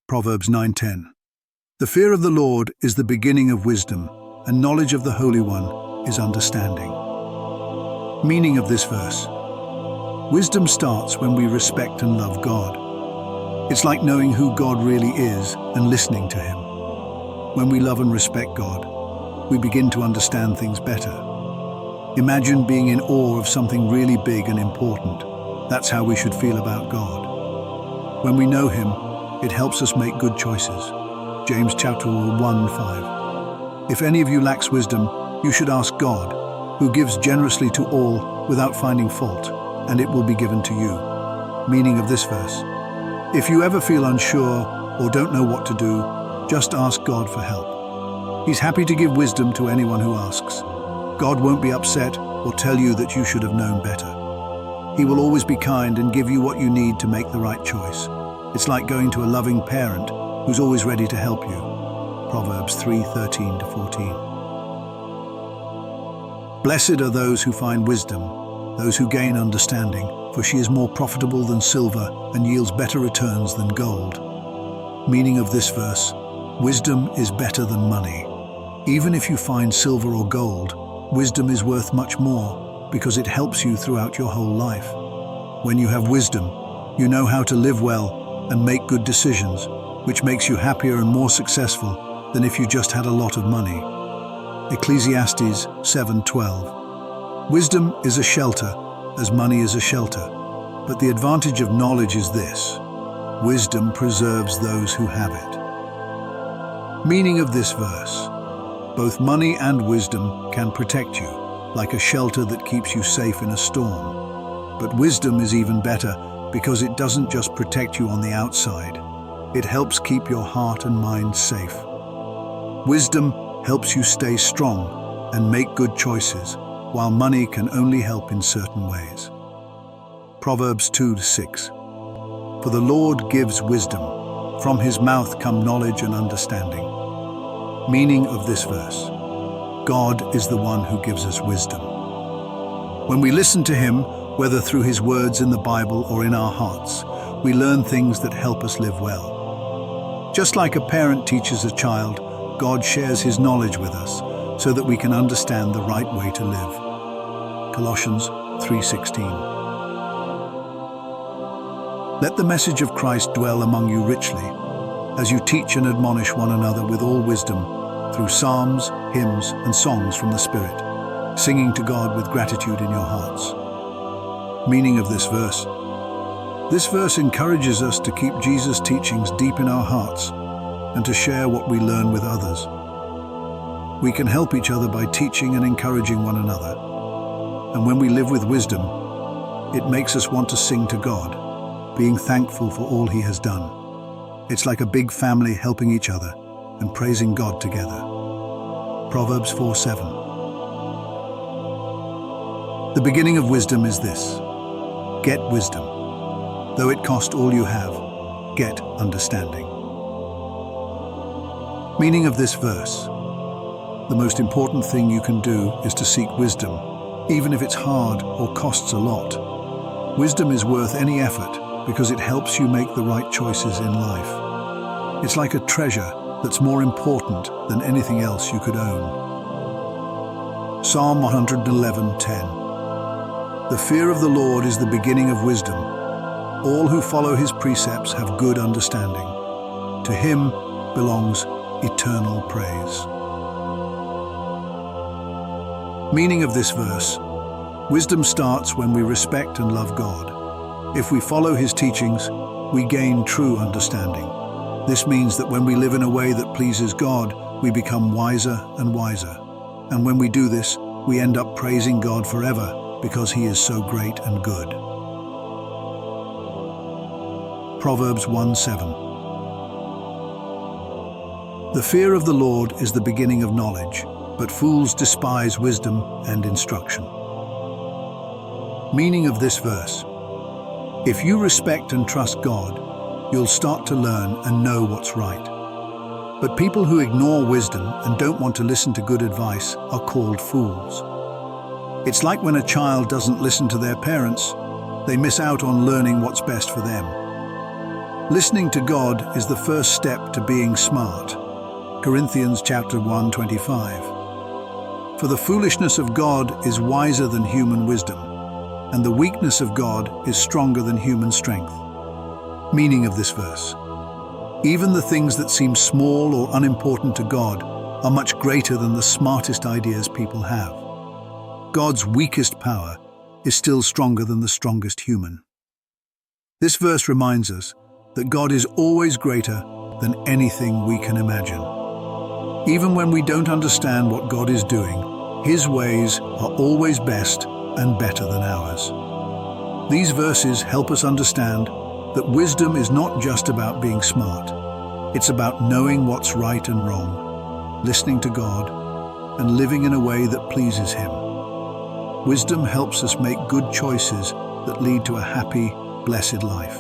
Proverbs 9:10. The fear of the Lord is the beginning of wisdom, and knowledge of the Holy One is understanding. Meaning of this verse. Wisdom starts when we respect and love God. It's like knowing who God really is and listening to Him. When we love and respect God, we begin to understand things better. Imagine being in awe of something really big and important. That's how we should feel about God. When we know Him, it helps us make good choices. James chapter 1:5. If any of you lacks wisdom, you should ask God, who gives generously to all without finding fault, and it will be given to you. Meaning of this verse. If you ever feel unsure or don't know what to do, just ask God for help. He's happy to give wisdom to anyone who asks. God won't be upset or tell you that you should have known better. He will always be kind and give you what you need to make the right choice. It's like going to a loving parent who's always ready to help you. Proverbs 3:13-14. Blessed are those who find wisdom, those who gain understanding, for she is more profitable than silver and yields better returns than gold. Meaning of this verse. Wisdom is better than money. Even if you find silver or gold, wisdom is worth much more because it helps you throughout your whole life. When you have wisdom, you know how to live well and make good decisions, which makes you happier and more successful than if you just had a lot of money. Ecclesiastes 7:12. Wisdom is a shelter, as money is a shelter, but the advantage of knowledge is this: wisdom preserves those who have it. Meaning of this verse. Both money and wisdom can protect you, like a shelter that keeps you safe in a storm. But wisdom is even better because it doesn't just protect you on the outside. It helps keep your heart and mind safe. Wisdom helps you stay strong and make good choices, while money can only help in certain ways. Proverbs 2:6. For the Lord gives wisdom. From His mouth come knowledge and understanding. Meaning of this verse. God is the one who gives us wisdom. When we listen to Him, whether through His words in the Bible or in our hearts, we learn things that help us live well. Just like a parent teaches a child, God shares His knowledge with us so that we can understand the right way to live. Colossians 3:16. Let the message of Christ dwell among you richly, as you teach and admonish one another with all wisdom, through psalms, hymns, and songs from the Spirit, singing to God with gratitude in your hearts. Meaning of this verse. This verse encourages us to keep Jesus' teachings deep in our hearts and to share what we learn with others. We can help each other by teaching and encouraging one another. And when we live with wisdom, it makes us want to sing to God, being thankful for all He has done. It's like a big family helping each other and praising God together. Proverbs 4:7. The beginning of wisdom is this: get wisdom. Though it cost all you have, get understanding. Meaning of this verse. The most important thing you can do is to seek wisdom, even if it's hard or costs a lot. Wisdom is worth any effort because it helps you make the right choices in life. It's like a treasure that's more important than anything else you could own. Psalm 111:10. The fear of the Lord is the beginning of wisdom. All who follow His precepts have good understanding. To Him belongs eternal praise. Meaning of this verse. Wisdom starts when we respect and love God. If we follow His teachings, we gain true understanding. This means that when we live in a way that pleases God, we become wiser and wiser. And when we do this, we end up praising God forever because He is so great and good. Proverbs 1:7. The fear of the Lord is the beginning of knowledge, but fools despise wisdom and instruction. Meaning of this verse. If you respect and trust God, you'll start to learn and know what's right. But people who ignore wisdom and don't want to listen to good advice are called fools. It's like when a child doesn't listen to their parents, they miss out on learning what's best for them. Listening to God is the first step to being smart. Corinthians chapter 1:25. For the foolishness of God is wiser than human wisdom, and the weakness of God is stronger than human strength. Meaning of this verse: even the things that seem small or unimportant to God are much greater than the smartest ideas people have. God's weakest power is still stronger than the strongest human. This verse reminds us that God is always greater than anything we can imagine. Even when we don't understand what God is doing, His ways are always best and better than ours. These verses help us understand that wisdom is not just about being smart. It's about knowing what's right and wrong, listening to God, and living in a way that pleases Him. Wisdom helps us make good choices that lead to a happy, blessed life.